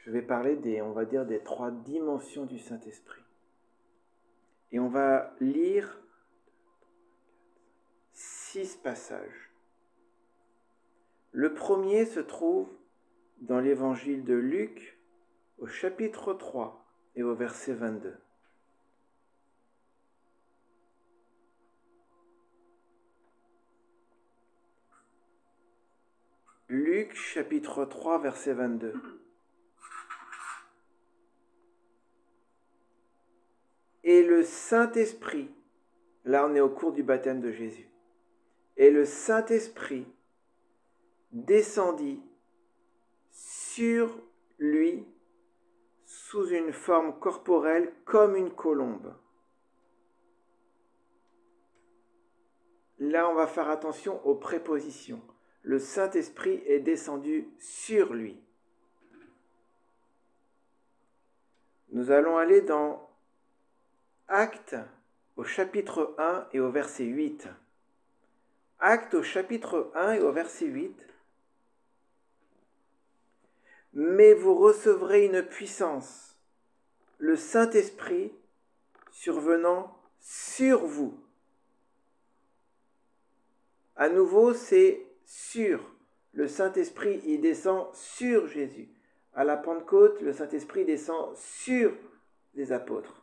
je vais parler on va dire, des 3 dimensions du Saint-Esprit. Et on va lire 6 passages. Le premier se trouve dans l'évangile de Luc, au chapitre 3 et au verset 22. Luc, chapitre 3, verset 22. Et le Saint-Esprit, là on est au cours du baptême de Jésus, et le Saint-Esprit descendit sur lui sous une forme corporelle comme une colombe. Là, on va faire attention aux prépositions. Le Saint-Esprit est descendu sur lui. Nous allons aller dans Actes au chapitre 1 et au verset 8. Actes au chapitre 1 et au verset 8. Mais vous recevrez une puissance, le Saint-Esprit survenant sur vous. À nouveau, c'est sur. Le Saint-Esprit, il descend sur Jésus. À la Pentecôte, le Saint-Esprit descend sur les apôtres.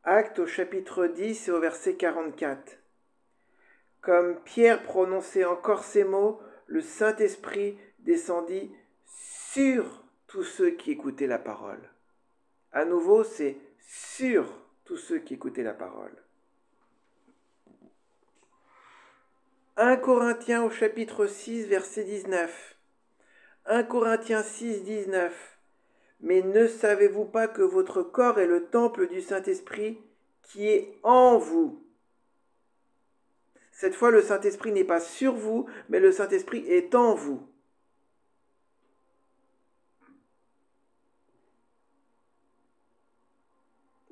Actes au chapitre 10 et au verset 44. Comme Pierre prononçait encore ces mots, le Saint-Esprit descendit sur tous ceux qui écoutaient la parole. À nouveau, c'est sur tous ceux qui écoutaient la parole. 1 Corinthiens au chapitre 6, verset 19. 1 Corinthiens 6, 19. Mais ne savez-vous pas que votre corps est le temple du Saint-Esprit qui est en vous? Cette fois, le Saint-Esprit n'est pas sur vous, mais le Saint-Esprit est en vous.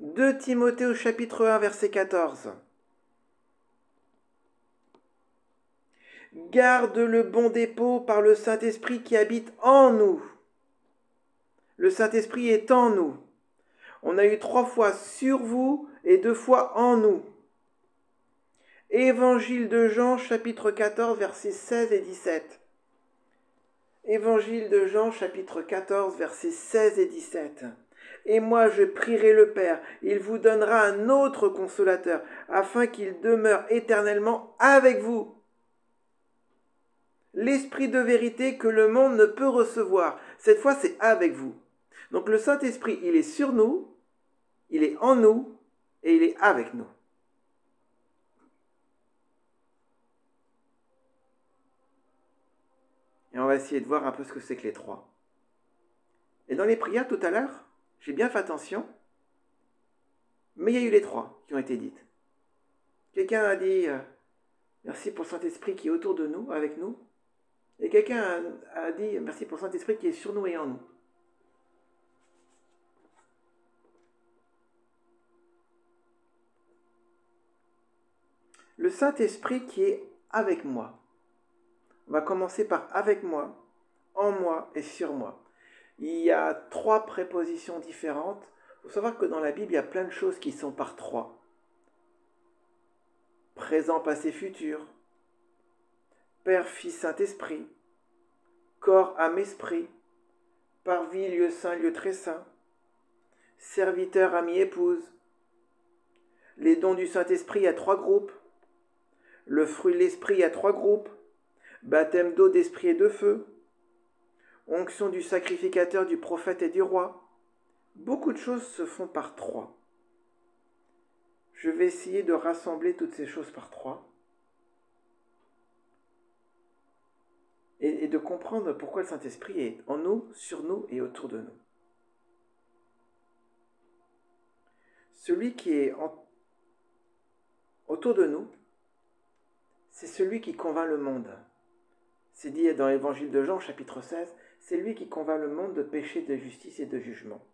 « 2 Timothée au chapitre 1, verset 14. Garde le bon dépôt par le Saint-Esprit qui habite en nous. Le Saint-Esprit est en nous. On a eu 3 fois sur vous et 2 fois en nous. Évangile de Jean, chapitre 14, versets 16 et 17. Évangile de Jean, chapitre 14, versets 16 et 17. Et moi je prierai le Père, il vous donnera un autre consolateur, afin qu'il demeure éternellement avec vous. L'Esprit de vérité que le monde ne peut recevoir. Cette fois, c'est avec vous. Donc le Saint-Esprit, il est sur nous, il est en nous et il est avec nous. Et on va essayer de voir un peu ce que c'est que les 3. Et dans les prières tout à l'heure, j'ai bien fait attention, mais il y a eu les 3 qui ont été dites. Quelqu'un a dit merci pour le Saint-Esprit qui est autour de nous, avec nous. Et quelqu'un a dit merci pour le Saint-Esprit qui est sur nous et en nous. Le Saint-Esprit qui est avec moi. On va commencer par avec moi, en moi et sur moi. Il y a 3 prépositions différentes. Il faut savoir que dans la Bible, il y a plein de choses qui sont par 3. Présent, passé, futur. Père, Fils, Saint-Esprit. Corps, âme, esprit. Parvis, lieu saint, lieu très saint. Serviteur, ami, épouse. Les dons du Saint-Esprit, il y a 3 groupes. Le fruit de l'Esprit, il y a 3 groupes. Baptême d'eau, d'esprit et de feu. Onction du sacrificateur, du prophète et du roi. Beaucoup de choses se font par 3. Je vais essayer de rassembler toutes ces choses par 3. Et de comprendre pourquoi le Saint-Esprit est en nous, sur nous et autour de nous. Celui qui est autour de nous, c'est celui qui convainc le monde. C'est dit dans l'évangile de Jean, chapitre 16, c'est lui qui convainc le monde de péché, de justice et de jugement.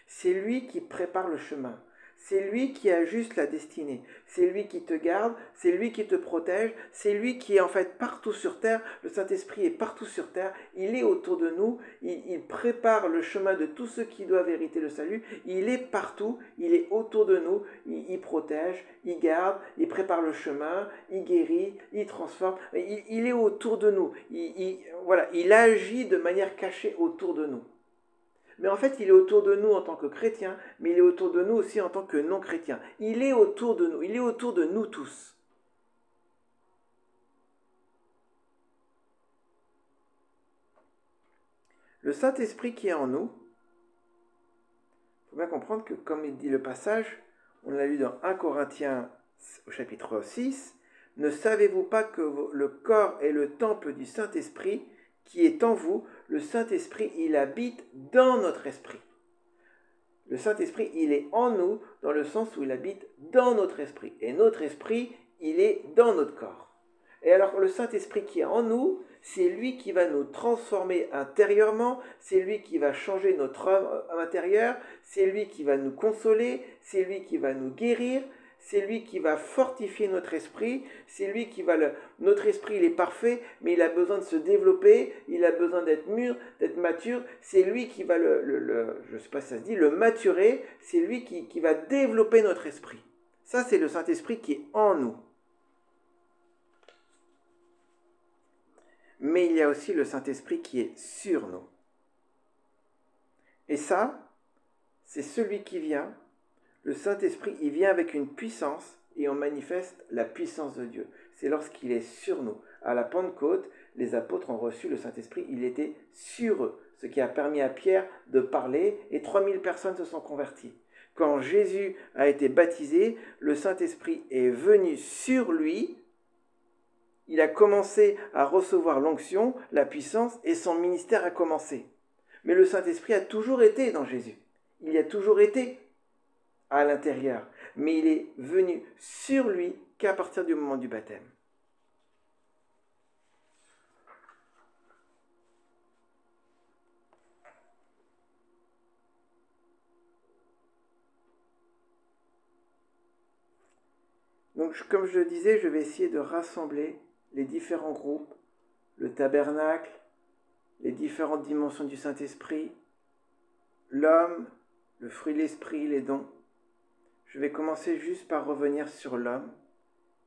C'est lui qui prépare le chemin. C'est lui qui ajuste la destinée. C'est lui qui te garde, c'est lui qui te protège, c'est lui qui est en fait partout sur terre. Le Saint-Esprit est partout sur terre. Il est autour de nous. Il prépare le chemin de tous ceux qui doivent hériter le salut. Il est partout. Il est autour de nous. Il protège, il garde, il prépare le chemin, il guérit, il transforme. Il est autour de nous. Voilà, il agit de manière cachée autour de nous. Mais en fait, il est autour de nous en tant que chrétiens, mais il est autour de nous aussi en tant que non-chrétiens. Il est autour de nous, il est autour de nous tous. Le Saint-Esprit qui est en nous, il faut bien comprendre que, comme il dit le passage, on l'a lu dans 1 Corinthiens au chapitre 6, « Ne savez-vous pas que le corps est le temple du Saint-Esprit qui est en vous? Le Saint-Esprit, il habite dans notre esprit. » Le Saint-Esprit, il est en nous dans le sens où il habite dans notre esprit. Et notre esprit, il est dans notre corps. Et alors le Saint-Esprit qui est en nous, c'est lui qui va nous transformer intérieurement, c'est lui qui va changer notre homme intérieur, c'est lui qui va nous consoler, c'est lui qui va nous guérir, c'est lui qui va fortifier notre esprit, c'est lui qui va... Notre esprit, il est parfait, mais il a besoin de se développer, il a besoin d'être mûr, d'être mature, c'est lui qui va je ne sais pas si ça se dit, le maturer, c'est lui qui va développer notre esprit. Ça, c'est le Saint-Esprit qui est en nous. Mais il y a aussi le Saint-Esprit qui est sur nous. Et ça, c'est celui qui vient. Le Saint-Esprit, il vient avec une puissance et on manifeste la puissance de Dieu. C'est lorsqu'il est sur nous. À la Pentecôte, les apôtres ont reçu le Saint-Esprit, il était sur eux, ce qui a permis à Pierre de parler et 3000 personnes se sont converties. Quand Jésus a été baptisé, le Saint-Esprit est venu sur lui, il a commencé à recevoir l'onction, la puissance et son ministère a commencé. Mais le Saint-Esprit a toujours été dans Jésus. Il y a toujours été à l'intérieur, mais il est venu sur lui qu'à partir du moment du baptême. Donc, comme je le disais, je vais essayer de rassembler les différents groupes, le tabernacle, les différentes dimensions du Saint-Esprit, l'homme, le fruit de l'esprit, les dons. Je vais commencer juste par revenir sur l'homme.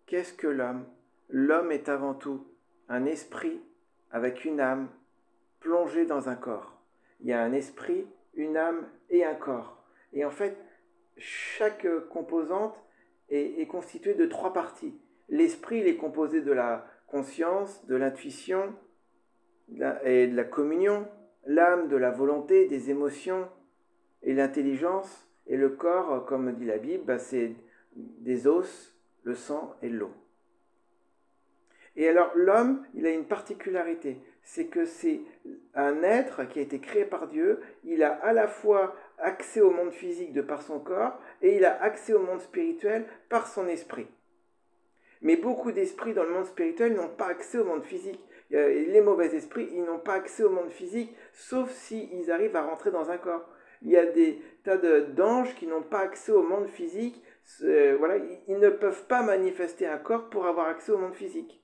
Qu'est-ce que l'homme? L'homme est avant tout un esprit avec une âme plongée dans un corps. Il y a un esprit, une âme et un corps. Et en fait, chaque composante est constituée de 3 parties. L'esprit, il est composé de la conscience, de l'intuition et de la communion. L'âme, de la volonté, des émotions et l'intelligence. Et le corps, comme dit la Bible, c'est des os, le sang et l'eau. Et alors l'homme, il a une particularité, c'est que c'est un être qui a été créé par Dieu, il a à la fois accès au monde physique de par son corps, et il a accès au monde spirituel par son esprit. Mais beaucoup d'esprits dans le monde spirituel n'ont pas accès au monde physique. Les mauvais esprits, ils n'ont pas accès au monde physique, sauf s'ils arrivent à rentrer dans un corps. Il y a des tas d'anges qui n'ont pas accès au monde physique. Voilà, ils ne peuvent pas manifester un corps pour avoir accès au monde physique.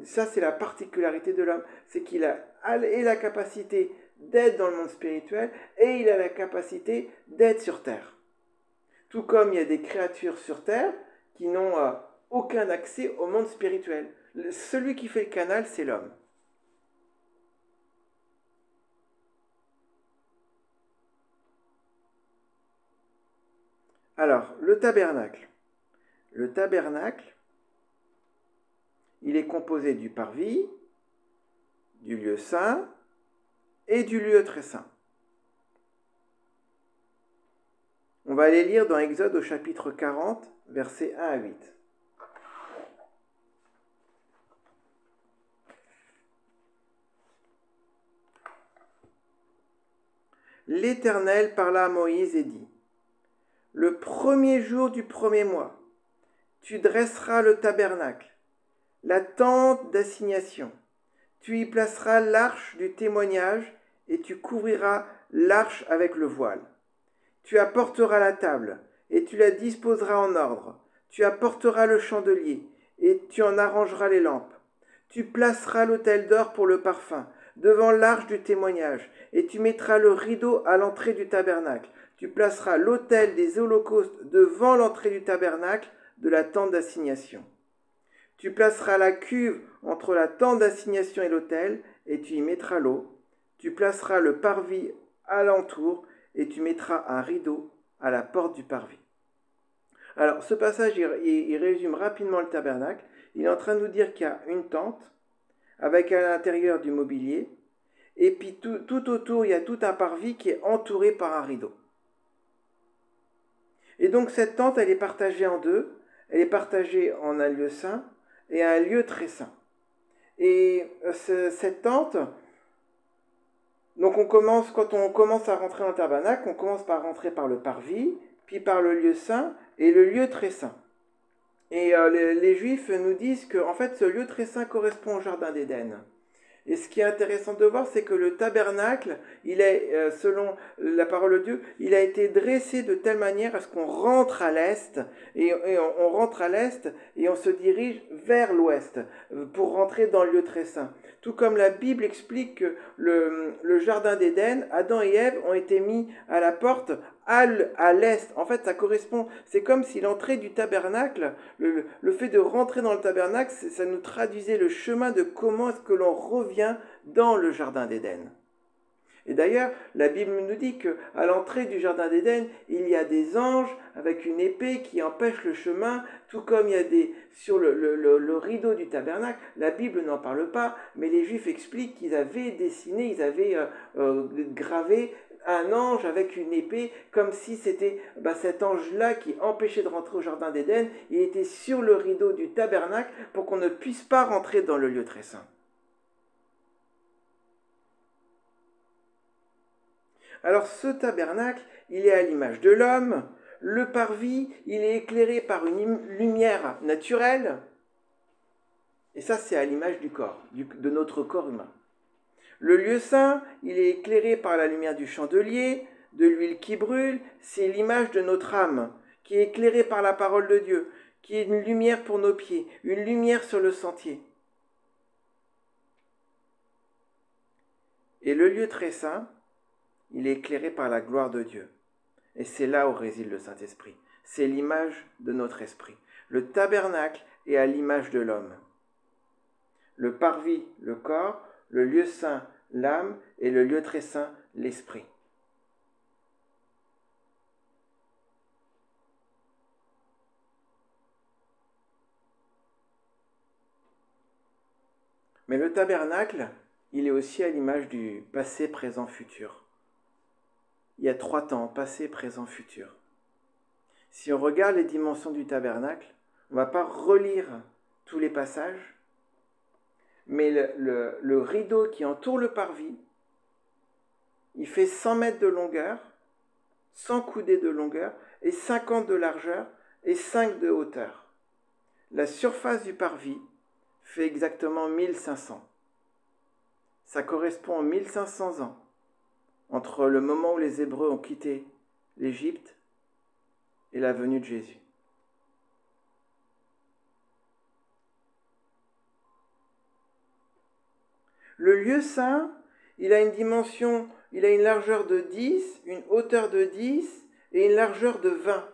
Ça, c'est la particularité de l'homme. C'est qu'il a la capacité d'être dans le monde spirituel et il a la capacité d'être sur terre. Tout comme il y a des créatures sur terre qui n'ont aucun accès au monde spirituel. Celui qui fait le canal, c'est l'homme. Alors, le tabernacle. Le tabernacle, il est composé du parvis, du lieu saint et du lieu très saint. On va aller lire dans Exode au chapitre 40, versets 1 à 8. L'Éternel parla à Moïse et dit : Le 1er jour du 1er mois, tu dresseras le tabernacle, la tente d'assignation. Tu y placeras l'arche du témoignage et tu couvriras l'arche avec le voile. Tu apporteras la table et tu la disposeras en ordre. Tu apporteras le chandelier, et tu en arrangeras les lampes. Tu placeras l'autel d'or pour le parfum, devant l'arche du témoignage, et tu mettras le rideau à l'entrée du tabernacle. Tu placeras l'autel des holocaustes devant l'entrée du tabernacle de la tente d'assignation. Tu placeras la cuve entre la tente d'assignation et l'autel, et tu y mettras l'eau. Tu placeras le parvis alentour, et tu mettras un rideau à la porte du parvis. Alors, ce passage, il résume rapidement le tabernacle. Il est en train de nous dire qu'il y a une tente, avec à l'intérieur du mobilier, et puis tout autour, il y a tout un parvis qui est entouré par un rideau. Et donc, cette tente, elle est partagée en deux. Elle est partagée en un lieu saint et un lieu très saint. Et cette tente, donc quand on commence à rentrer dans le tabernacle, on commence par rentrer par le parvis, puis par le lieu saint et le lieu très saint. Et les Juifs nous disent que en fait, ce lieu très saint correspond au jardin d'Éden. Et ce qui est intéressant de voir, c'est que le tabernacle, il est, selon la parole de Dieu, il a été dressé de telle manière à ce qu'on rentre à l'est, et on rentre à l'est, et on se dirige vers l'ouest, pour rentrer dans le lieu très saint. Tout comme la Bible explique que le jardin d'Éden, Adam et Ève ont été mis à la porte à l'est. En fait, ça correspond, c'est comme si l'entrée du tabernacle, le fait de rentrer dans le tabernacle, ça nous traduisait le chemin de comment est-ce que l'on revient dans le jardin d'Éden. Et d'ailleurs, la Bible nous dit qu'à l'entrée du jardin d'Éden, il y a des anges avec une épée qui empêchent le chemin, tout comme il y a sur le rideau du tabernacle. La Bible n'en parle pas, mais les Juifs expliquent qu'ils avaient dessiné, ils avaient gravé un ange avec une épée, comme si c'était cet ange-là qui empêchait de rentrer au jardin d'Éden. Il était sur le rideau du tabernacle pour qu'on ne puisse pas rentrer dans le lieu très saint. Alors ce tabernacle, il est à l'image de l'homme. Le parvis, il est éclairé par une lumière naturelle. Et ça, c'est à l'image du corps, de notre corps humain. Le lieu saint, il est éclairé par la lumière du chandelier, de l'huile qui brûle. C'est l'image de notre âme, qui est éclairée par la parole de Dieu, qui est une lumière pour nos pieds, une lumière sur le sentier. Et le lieu très saint, il est éclairé par la gloire de Dieu. Et c'est là où réside le Saint-Esprit. C'est l'image de notre esprit. Le tabernacle est à l'image de l'homme. Le parvis, le corps, le lieu saint, l'âme, et le lieu très saint, l'esprit. Mais le tabernacle, il est aussi à l'image du passé, présent, futur. Il y a 3 temps, passé, présent, futur. Si on regarde les dimensions du tabernacle, on ne va pas relire tous les passages, mais le rideau qui entoure le parvis, il fait 100 mètres de longueur, 100 coudées de longueur, et 50 de largeur, et 5 de hauteur. La surface du parvis fait exactement 1500. Ça correspond à 1500 ans entre le moment où les Hébreux ont quitté l'Égypte et la venue de Jésus. Le lieu saint, il a une dimension, il a une largeur de 10, une hauteur de 10 et une largeur de 20.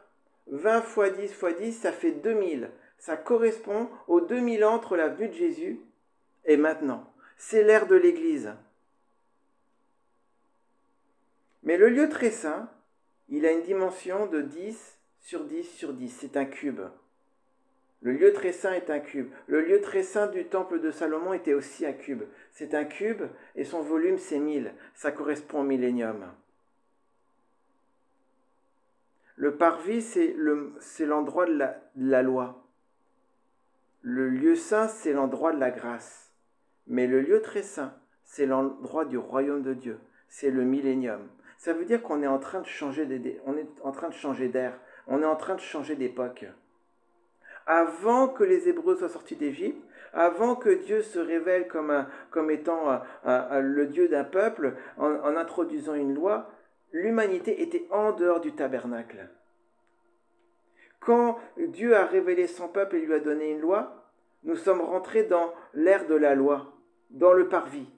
20 x 10 x 10, ça fait 2000. Ça correspond aux 2000 ans entre la venue de Jésus et maintenant. C'est l'ère de l'Église. Mais le lieu très saint, il a une dimension de 10 sur 10 sur 10. C'est un cube. Le lieu très saint est un cube. Le lieu très saint du temple de Salomon était aussi un cube. C'est un cube et son volume c'est 1000. Ça correspond au millénium. Le parvis c'est l'endroit de la loi. Le lieu saint c'est l'endroit de la grâce. Mais le lieu très saint c'est l'endroit du royaume de Dieu. C'est le millénium. Ça veut dire qu'on est en train de changer d'air. On est en train de changer d'époque. Avant que les Hébreux soient sortis d'Égypte, avant que Dieu se révèle comme étant le Dieu d'un peuple, en introduisant une loi, l'humanité était en dehors du tabernacle. Quand Dieu a révélé son peuple et lui a donné une loi, nous sommes rentrés dans l'ère de la loi, dans le parvis.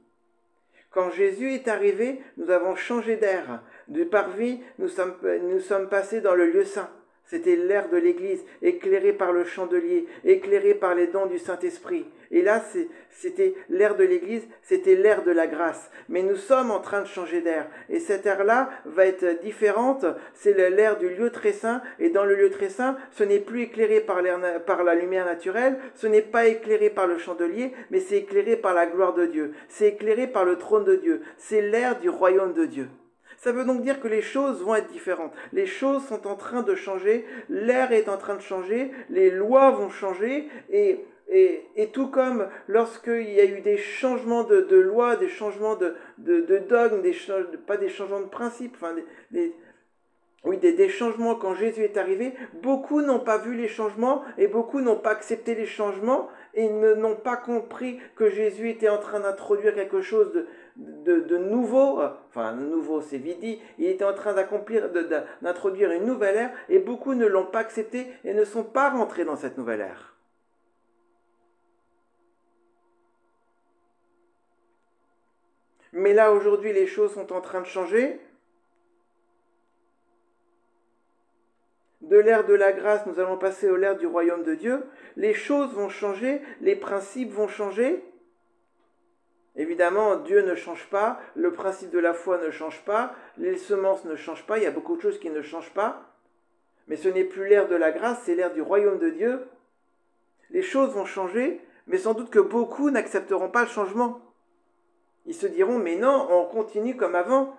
Quand Jésus est arrivé, nous avons changé d'air. Du parvis, nous sommes passés dans le lieu saint. C'était l'ère de l'Église, éclairée par le chandelier, éclairée par les dons du Saint-Esprit. Et là, c'était l'ère de l'Église, c'était l'ère de la grâce. Mais nous sommes en train de changer d'air. Et cette ère-là va être différente. C'est l'ère du lieu très saint. Et dans le lieu très saint, ce n'est plus éclairé par la lumière naturelle, ce n'est pas éclairé par le chandelier, mais c'est éclairé par la gloire de Dieu. C'est éclairé par le trône de Dieu. C'est l'ère du royaume de Dieu. Ça veut donc dire que les choses vont être différentes. Les choses sont en train de changer, l'ère est en train de changer, les lois vont changer, et tout comme lorsqu'il y a eu des changements de lois, des changements de dogmes, pas des changements de principes, enfin des changements quand Jésus est arrivé, beaucoup n'ont pas vu les changements et beaucoup n'ont pas accepté les changements et n'ont pas compris que Jésus était en train d'introduire quelque chose de nouveau, enfin nouveau c'est vite dit, il était en train d'introduire une nouvelle ère et beaucoup ne l'ont pas accepté et ne sont pas rentrés dans cette nouvelle ère. Mais là aujourd'hui les choses sont en train de changer. De l'ère de la grâce, nous allons passer à l'ère du royaume de Dieu. Les choses vont changer, les principes vont changer. Évidemment, Dieu ne change pas, le principe de la foi ne change pas, les semences ne changent pas, il y a beaucoup de choses qui ne changent pas. Mais ce n'est plus l'ère de la grâce, c'est l'ère du royaume de Dieu. Les choses vont changer, mais sans doute que beaucoup n'accepteront pas le changement. Ils se diront, mais non, on continue comme avant.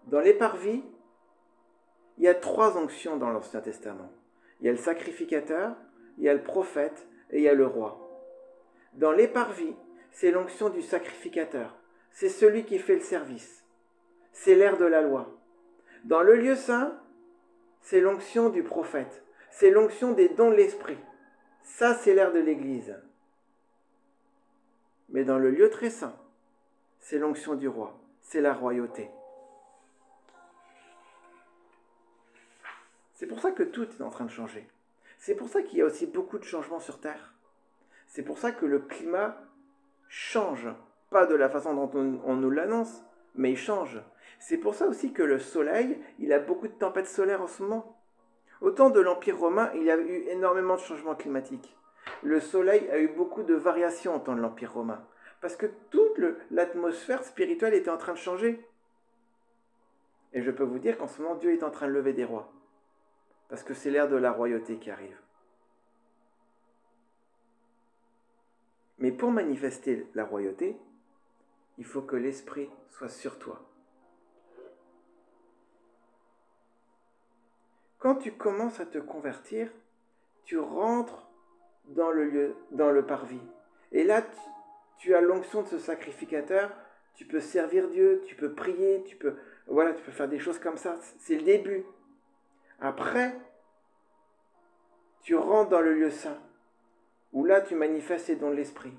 Dans les parvis, il y a 3 onctions dans l'Ancien Testament. Il y a le sacrificateur, il y a le prophète et il y a le roi. Dans les parvis, c'est l'onction du sacrificateur. C'est celui qui fait le service. C'est l'ère de la loi. Dans le lieu saint, c'est l'onction du prophète. C'est l'onction des dons de l'esprit. Ça, c'est l'ère de l'Église. Mais dans le lieu très saint, c'est l'onction du roi. C'est la royauté. C'est pour ça que tout est en train de changer. C'est pour ça qu'il y a aussi beaucoup de changements sur Terre. C'est pour ça que le climat change. Pas de la façon dont on nous l'annonce, mais il change. C'est pour ça aussi que le soleil, il a beaucoup de tempêtes solaires en ce moment. Au temps de l'Empire romain, il y a eu énormément de changements climatiques. Le soleil a eu beaucoup de variations au temps de l'Empire romain. Parce que toute l'atmosphère spirituelle était en train de changer. Et je peux vous dire qu'en ce moment, Dieu est en train de lever des rois. Parce que c'est l'ère de la royauté qui arrive. Mais pour manifester la royauté, il faut que l'Esprit soit sur toi. Quand tu commences à te convertir, tu rentres dans le parvis. Et là, tu as l'onction de ce sacrificateur, tu peux servir Dieu, tu peux prier, tu peux faire des choses comme ça. C'est le début. Après, tu rentres dans le lieu saint, où là tu manifestes les dons de l'esprit.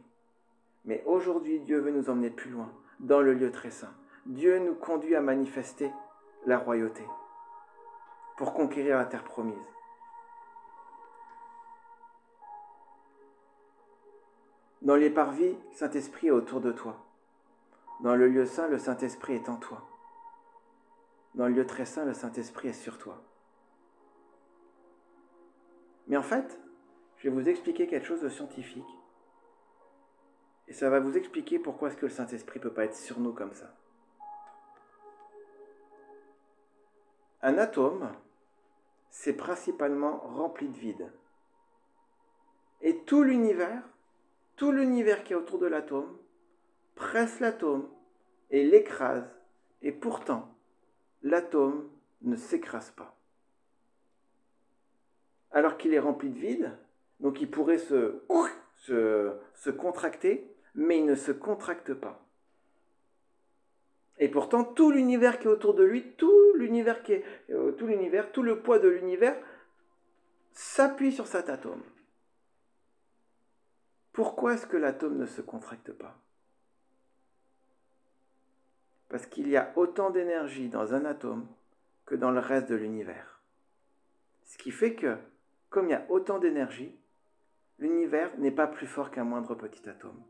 Mais aujourd'hui, Dieu veut nous emmener plus loin, dans le lieu très saint. Dieu nous conduit à manifester la royauté, pour conquérir la terre promise. Dans les parvis, le Saint-Esprit est autour de toi. Dans le lieu saint, le Saint-Esprit est en toi. Dans le lieu très saint, le Saint-Esprit est sur toi. Mais en fait, je vais vous expliquer quelque chose de scientifique. Et ça va vous expliquer pourquoi est-ce que le Saint-Esprit ne peut pas être sur nous comme ça. Un atome, c'est principalement rempli de vide. Et tout l'univers qui est autour de l'atome, presse l'atome et l'écrase. Et pourtant, l'atome ne s'écrase pas. Alors qu'il est rempli de vide, donc il pourrait se contracter, mais il ne se contracte pas. Et pourtant, tout l'univers qui est autour de lui, tout l'univers tout le poids de l'univers s'appuie sur cet atome. Pourquoi est-ce que l'atome ne se contracte pas? Parce qu'il y a autant d'énergie dans un atome que dans le reste de l'univers. Ce qui fait que, comme il y a autant d'énergie, l'univers n'est pas plus fort qu'un moindre petit atome.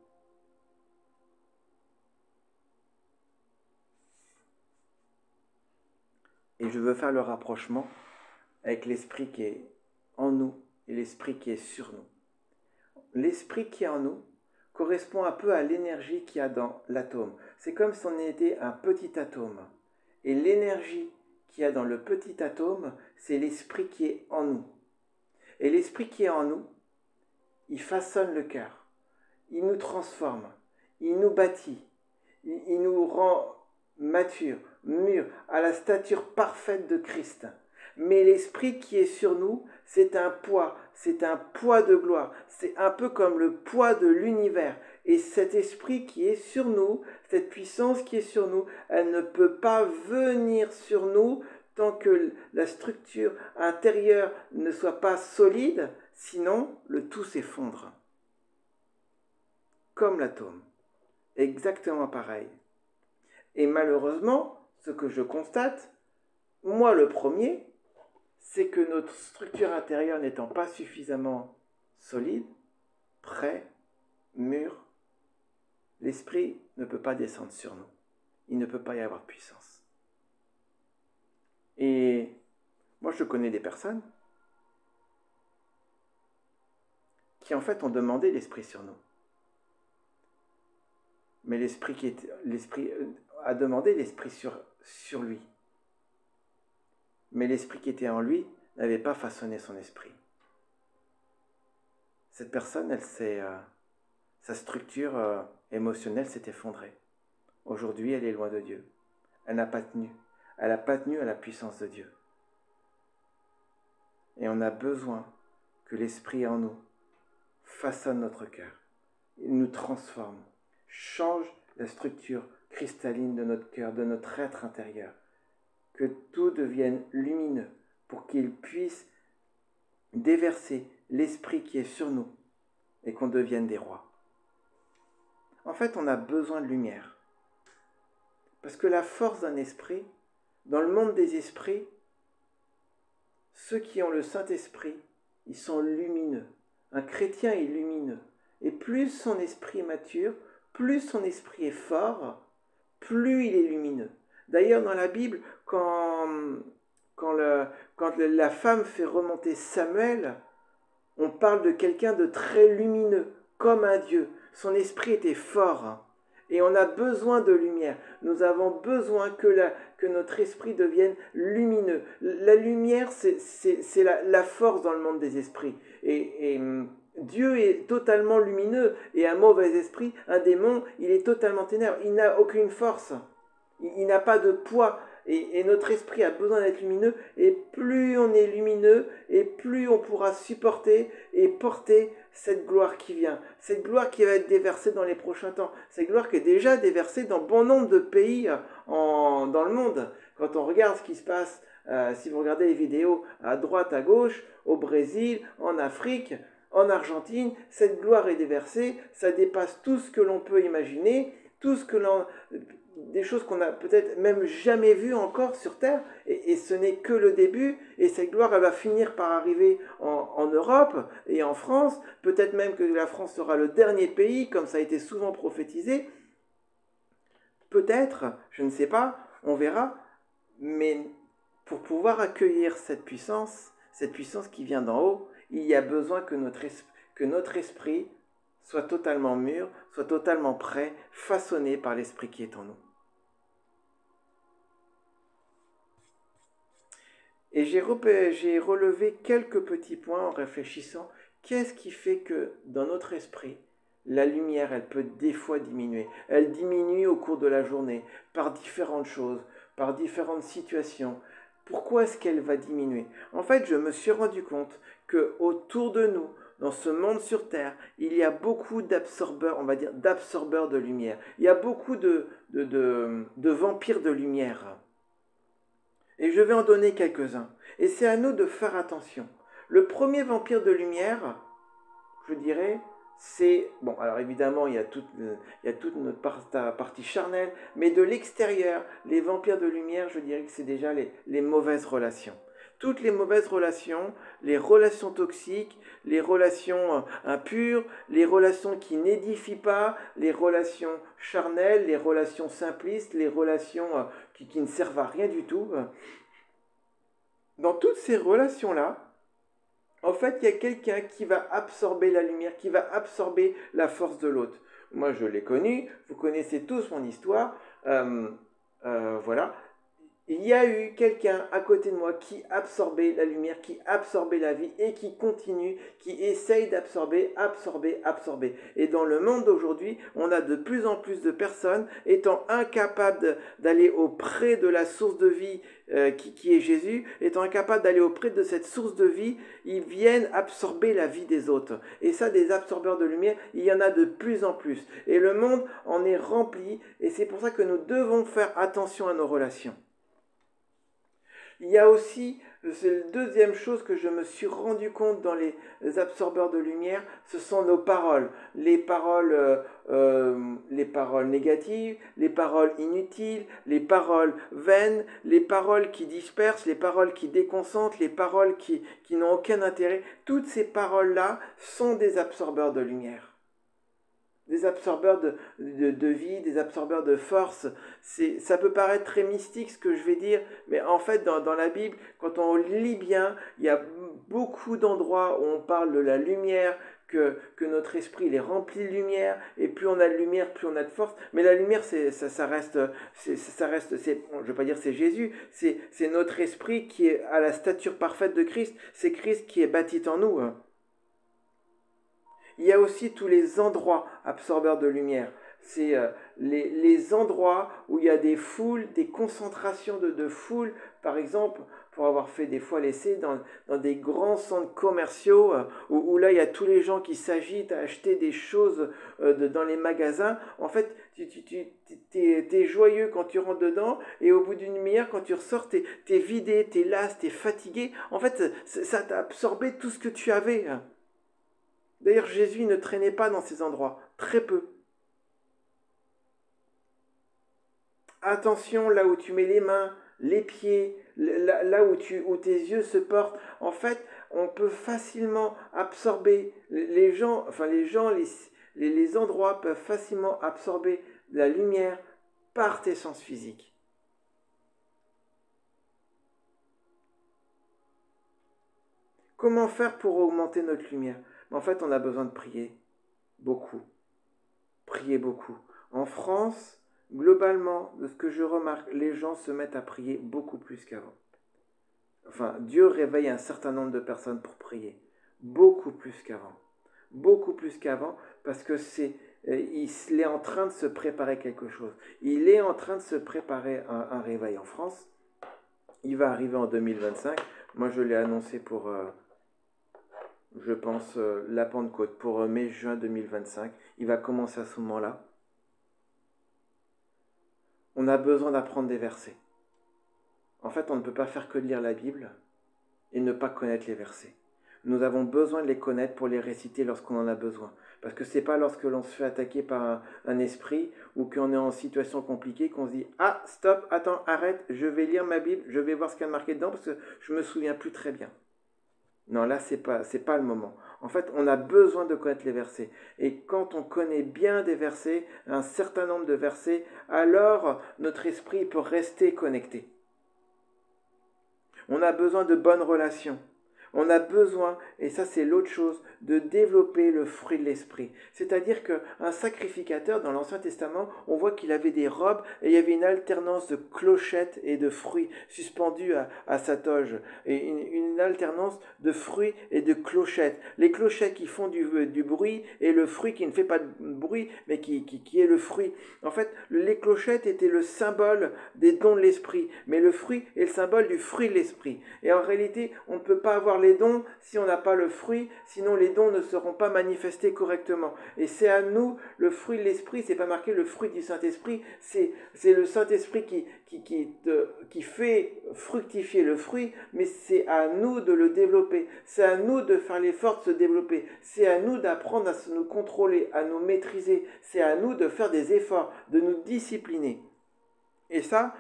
Et je veux faire le rapprochement avec l'esprit qui est en nous et l'esprit qui est sur nous. L'esprit qui est en nous correspond un peu à l'énergie qu'il y a dans l'atome. C'est comme si on était un petit atome. Et l'énergie qu'il y a dans le petit atome, c'est l'esprit qui est en nous. Et l'esprit qui est en nous, il façonne le cœur. Il nous transforme. Il nous bâtit. Il nous rend matures, mûrs, à la stature parfaite de Christ. Mais l'esprit qui est sur nous, c'est un poids de gloire. C'est un peu comme le poids de l'univers. Et cet esprit qui est sur nous, cette puissance qui est sur nous, elle ne peut pas venir sur nous tant que la structure intérieure ne soit pas solide, sinon le tout s'effondre. Comme l'atome. Exactement pareil. Et malheureusement, ce que je constate, moi le premier, c'est que notre structure intérieure n'étant pas suffisamment solide, prêt, mûr, l'esprit ne peut pas descendre sur nous. Il ne peut pas y avoir de puissance. Et moi, je connais des personnes qui, en fait, ont demandé l'esprit sur nous. Mais l'esprit a demandé l'esprit sur lui. Mais l'esprit qui était en lui n'avait pas façonné son esprit. Cette personne, sa structure émotionnelle s'est effondrée. Aujourd'hui, elle est loin de Dieu. Elle n'a pas tenu. Elle n'a pas tenu à la puissance de Dieu. Et on a besoin que l'esprit en nous façonne notre cœur. Il nous transforme, change la structure cristalline de notre cœur, de notre être intérieur. Que tout devienne lumineux pour qu'il puisse déverser l'esprit qui est sur nous et qu'on devienne des rois. En fait, on a besoin de lumière. Parce que la force d'un esprit, dans le monde des esprits, ceux qui ont le Saint-Esprit, ils sont lumineux. Un chrétien est lumineux. Et plus son esprit est mature, plus son esprit est fort, plus il est lumineux. D'ailleurs, dans la Bible, quand la femme fait remonter Samuel, on parle de quelqu'un de très lumineux, comme un Dieu. Son esprit était fort. Et on a besoin de lumière. Nous avons besoin que notre esprit devienne lumineux. La lumière, c'est la force dans le monde des esprits. Et Dieu est totalement lumineux. Et un mauvais esprit, un démon, il est totalement ténèbres. Il n'a aucune force. Il n'a pas de poids. Et notre esprit a besoin d'être lumineux. Et plus on est lumineux, et plus on pourra supporter et porter cette gloire qui vient. Cette gloire qui va être déversée dans les prochains temps. Cette gloire qui est déjà déversée dans bon nombre de pays dans le monde. Quand on regarde ce qui se passe, si vous regardez les vidéos à droite, à gauche, au Brésil, en Afrique, en Argentine, cette gloire est déversée. Ça dépasse tout ce que l'on peut imaginer, tout ce que des choses qu'on n'a peut-être même jamais vues encore sur Terre, et ce n'est que le début, et cette gloire, elle va finir par arriver en Europe et en France, peut-être même que la France sera le dernier pays, comme ça a été souvent prophétisé, peut-être, je ne sais pas, on verra, mais pour pouvoir accueillir cette puissance qui vient d'en haut, il y a besoin que notre esprit soit totalement mûr, soit totalement prêt, façonné par l'esprit qui est en nous. Et j'ai relevé quelques petits points en réfléchissant. Qu'est-ce qui fait que dans notre esprit, la lumière, elle peut des fois diminuer. Elle diminue au cours de la journée, par différentes choses, par différentes situations. Pourquoi est-ce qu'elle va diminuer? En fait, je me suis rendu compte que autour de nous, dans ce monde sur Terre, il y a beaucoup d'absorbeurs, on va dire d'absorbeurs de lumière. Il y a beaucoup de vampires de lumière. Et je vais en donner quelques-uns. Et c'est à nous de faire attention. Le premier vampire de lumière, je dirais, c'est... Bon, alors évidemment, il y a toute notre partie charnelle, mais de l'extérieur, les vampires de lumière, je dirais que c'est déjà les mauvaises relations. Toutes les mauvaises relations, les relations toxiques, les relations impures, les relations qui n'édifient pas, les relations charnelles, les relations simplistes, les relations qui ne servent à rien du tout. Dans toutes ces relations-là, en fait, il y a quelqu'un qui va absorber la lumière, qui va absorber la force de l'autre. Moi, je l'ai connu, vous connaissez tous mon histoire. Voilà. Il y a eu quelqu'un à côté de moi qui absorbait la lumière, qui absorbait la vie et qui continue, qui essaye d'absorber, absorber. Et dans le monde d'aujourd'hui, on a de plus en plus de personnes étant incapables d'aller auprès de la source de vie qui est Jésus, étant incapables d'aller auprès de cette source de vie, ils viennent absorber la vie des autres. Et ça, des absorbeurs de lumière, il y en a de plus en plus. Et le monde en est rempli, et c'est pour ça que nous devons faire attention à nos relations. Il y a aussi, c'est la deuxième chose que je me suis rendu compte dans les absorbeurs de lumière, ce sont nos paroles. Les paroles négatives, les paroles inutiles, les paroles vaines, les paroles qui dispersent, les paroles qui déconcentrent, les paroles qui n'ont aucun intérêt. Toutes ces paroles-là sont des absorbeurs de lumière. Des absorbeurs de vie, des absorbeurs de force. Ça peut paraître très mystique ce que je vais dire, mais en fait dans la Bible, quand on lit bien, il y a beaucoup d'endroits où on parle de la lumière, que notre esprit il est rempli de lumière, et plus on a de lumière, plus on a de force. Mais la lumière, ça reste, je ne veux pas dire c'est Jésus, c'est notre esprit qui est à la stature parfaite de Christ, c'est Christ qui est bâti en nous. Il y a aussi tous les endroits absorbeurs de lumière. C'est les endroits où il y a des foules, des concentrations de foules. Par exemple, pour avoir fait des fois l'essai dans des grands centres commerciaux où là, il y a tous les gens qui s'agitent à acheter des choses dans les magasins. En fait, t'es joyeux quand tu rentres dedans et au bout d'une demi-heure, quand tu ressors, t'es vidé, t'es las, t'es fatigué. En fait, ça t'a absorbé tout ce que tu avais. D'ailleurs, Jésus ne traînait pas dans ces endroits, très peu. Attention là où tu mets les mains, les pieds, là où tes yeux se portent. En fait, on peut facilement absorber les endroits peuvent facilement absorber la lumière par tes sens physiques. Comment faire pour augmenter notre lumière ? En fait, on a besoin de prier beaucoup. Prier beaucoup. En France, globalement, de ce que je remarque, les gens se mettent à prier beaucoup plus qu'avant. Enfin, Dieu réveille un certain nombre de personnes pour prier. Beaucoup plus qu'avant. Beaucoup plus qu'avant, parce que il est en train de se préparer quelque chose. Il est en train de se préparer un réveil en France. Il va arriver en 2025. Moi, je l'ai annoncé pour... je pense, la Pentecôte pour mai-juin 2025. Il va commencer à ce moment-là. On a besoin d'apprendre des versets. En fait, on ne peut pas faire que de lire la Bible et ne pas connaître les versets. Nous avons besoin de les connaître pour les réciter lorsqu'on en a besoin. Parce que ce n'est pas lorsque l'on se fait attaquer par un esprit ou qu'on est en situation compliquée qu'on se dit « Ah, stop, attends, arrête, je vais lire ma Bible, je vais voir ce qu'il y a marqué dedans parce que je ne me souviens plus très bien. » Non, là, c'est pas le moment. En fait, on a besoin de connaître les versets. Et quand on connaît bien des versets, un certain nombre de versets, alors notre esprit peut rester connecté. On a besoin de bonnes relations. On a besoin, et ça c'est l'autre chose, de développer le fruit de l'esprit. C'est-à-dire qu'un sacrificateur, dans l'Ancien Testament, on voit qu'il avait des robes et il y avait une alternance de clochettes et de fruits suspendus à sa toge. Et une alternance de fruits et de clochettes. Les clochettes qui font du bruit et le fruit qui ne fait pas de bruit, mais qui est le fruit. En fait, les clochettes étaient le symbole des dons de l'esprit, mais le fruit est le symbole du fruit de l'esprit. Et en réalité, on ne peut pas avoir les dons si on n'a pas le fruit, sinon les dons ne seront pas manifestés correctement. Et c'est à nous, le fruit de l'esprit, c'est pas marqué le fruit du Saint-Esprit, c'est le Saint-Esprit qui fait fructifier le fruit, mais c'est à nous de le développer, c'est à nous de faire l'effort de se développer, c'est à nous d'apprendre à nous contrôler, à nous maîtriser, c'est à nous de faire des efforts, de nous discipliner. Et ça,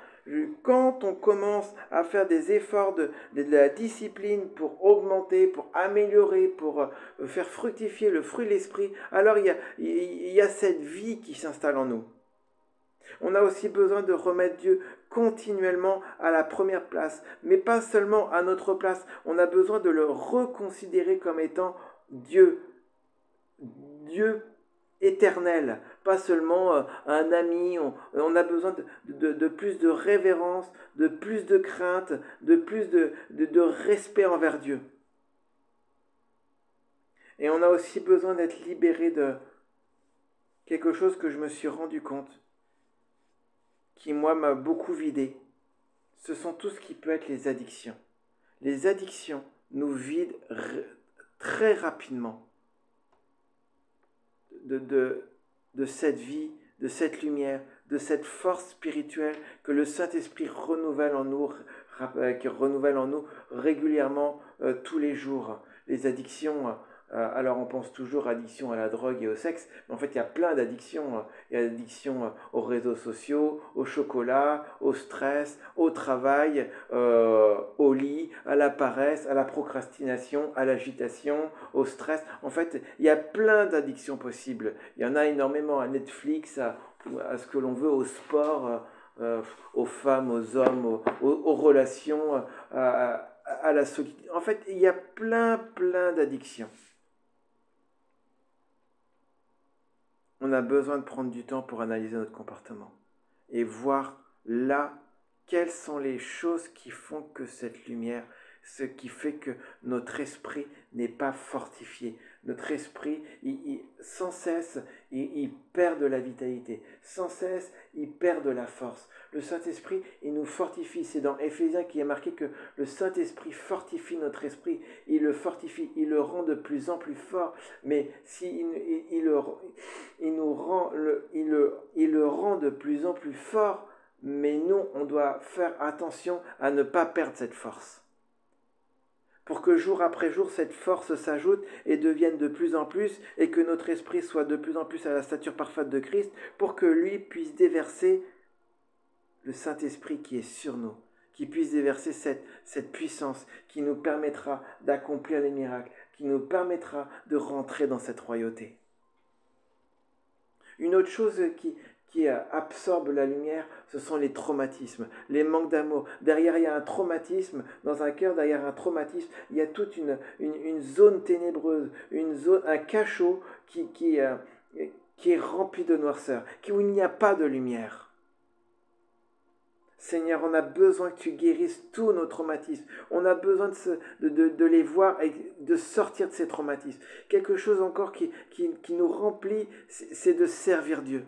quand on commence à faire des efforts de la discipline pour augmenter, pour améliorer, pour faire fructifier le fruit de l'esprit, alors il y a cette vie qui s'installe en nous. On a aussi besoin de remettre Dieu continuellement à la première place, mais pas seulement à notre place. On a besoin de le reconsidérer comme étant Dieu. Dieu éternel, pas seulement un ami. On a besoin de plus de révérence, de plus de crainte, de plus de respect envers Dieu. Et on a aussi besoin d'être libéré de quelque chose que je me suis rendu compte, qui moi m'a beaucoup vidé. Ce sont tout ce qui peut être les addictions. Les addictions nous vident très rapidement de cette vie, de cette lumière, de cette force spirituelle que le Saint-Esprit renouvelle en nous régulièrement tous les jours. Les addictions, alors on pense toujours addiction à la drogue et au sexe, mais en fait il y a plein d'addictions. Il y a l'addiction aux réseaux sociaux, au chocolat, au stress, au travail, au lit, à la paresse, à la procrastination, à l'agitation, au stress. En fait, il y a plein d'addictions possibles. Il y en a énormément à Netflix, à ce que l'on veut, au sport, aux femmes, aux hommes, aux relations, à la solitude. En fait, il y a plein d'addictions. On a besoin de prendre du temps pour analyser notre comportement et voir là quelles sont les choses qui font que cette lumière, ce qui fait que notre esprit n'est pas fortifié. Notre esprit, sans cesse, il perd de la vitalité. Sans cesse, il perd de la force. Le Saint-Esprit, il nous fortifie. C'est dans Éphésiens qu'il est marqué que le Saint-Esprit fortifie notre esprit. Il le fortifie, il le rend de plus en plus fort. Mais si il le rend de plus en plus fort, mais nous, on doit faire attention à ne pas perdre cette force. Pour que jour après jour, cette force s'ajoute et devienne de plus en plus, et que notre esprit soit de plus en plus à la stature parfaite de Christ, pour que lui puisse déverser le Saint-Esprit qui est sur nous, qui puisse déverser cette puissance qui nous permettra d'accomplir les miracles, qui nous permettra de rentrer dans cette royauté. Une autre chose qui absorbe la lumière, ce sont les traumatismes, les manques d'amour. Derrière, il y a un traumatisme, dans un cœur, derrière un traumatisme, il y a toute une zone ténébreuse, un cachot qui est rempli de noirceur, où il n'y a pas de lumière. Seigneur, on a besoin que tu guérisses tous nos traumatismes. On a besoin de les voir et de sortir de ces traumatismes. Quelque chose encore qui nous remplit, c'est de servir Dieu.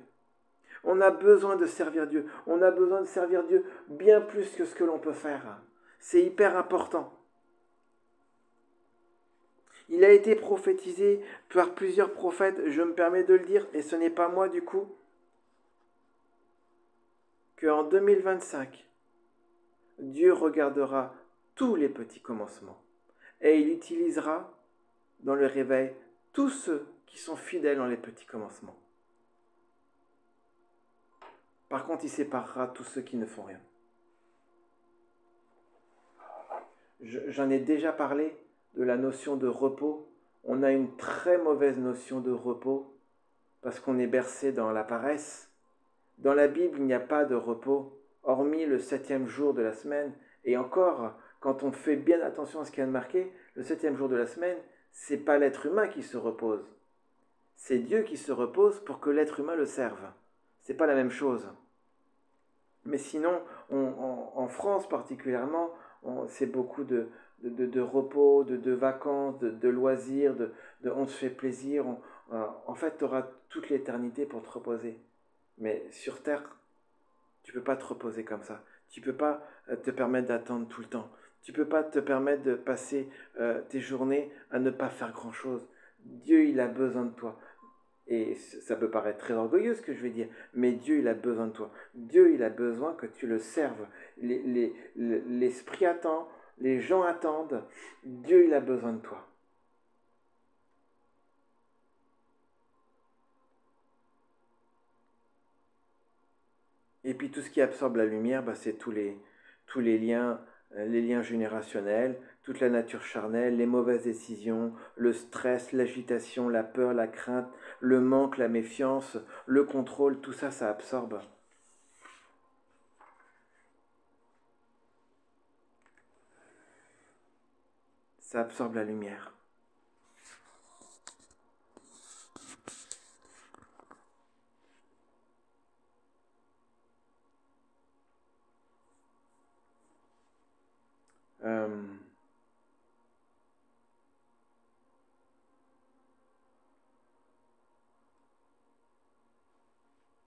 On a besoin de servir Dieu. On a besoin de servir Dieu bien plus que ce que l'on peut faire. C'est hyper important. Il a été prophétisé par plusieurs prophètes, je me permets de le dire, et ce n'est pas moi du coup, qu'en 2025, Dieu regardera tous les petits commencements et il utilisera dans le réveil tous ceux qui sont fidèles dans les petits commencements. Par contre, il séparera tous ceux qui ne font rien. J'en ai déjà parlé de la notion de repos. On a une très mauvaise notion de repos parce qu'on est bercé dans la paresse. Dans la Bible, il n'y a pas de repos, hormis le 7e jour de la semaine. Et encore, quand on fait bien attention à ce qui est marqué, le 7e jour de la semaine, c'est pas l'être humain qui se repose. C'est Dieu qui se repose pour que l'être humain le serve. C'est pas la même chose. Mais sinon, en France particulièrement, c'est beaucoup de repos, de vacances, de loisirs, on se fait plaisir. En fait, tu auras toute l'éternité pour te reposer. Mais sur Terre, tu ne peux pas te reposer comme ça. Tu ne peux pas te permettre d'attendre tout le temps. Tu ne peux pas te permettre de passer tes journées à ne pas faire grand-chose. Dieu, il a besoin de toi. Et ça peut paraître très orgueilleux ce que je vais dire, mais Dieu, il a besoin de toi. Dieu, il a besoin que tu le serves. L'esprit attend, les gens attendent. Dieu, il a besoin de toi. Et puis tout ce qui absorbe la lumière, bah, c'est tous les liens générationnels, toute la nature charnelle, les mauvaises décisions, le stress, l'agitation, la peur, la crainte, le manque, la méfiance, le contrôle, tout ça, ça absorbe. Ça absorbe la lumière.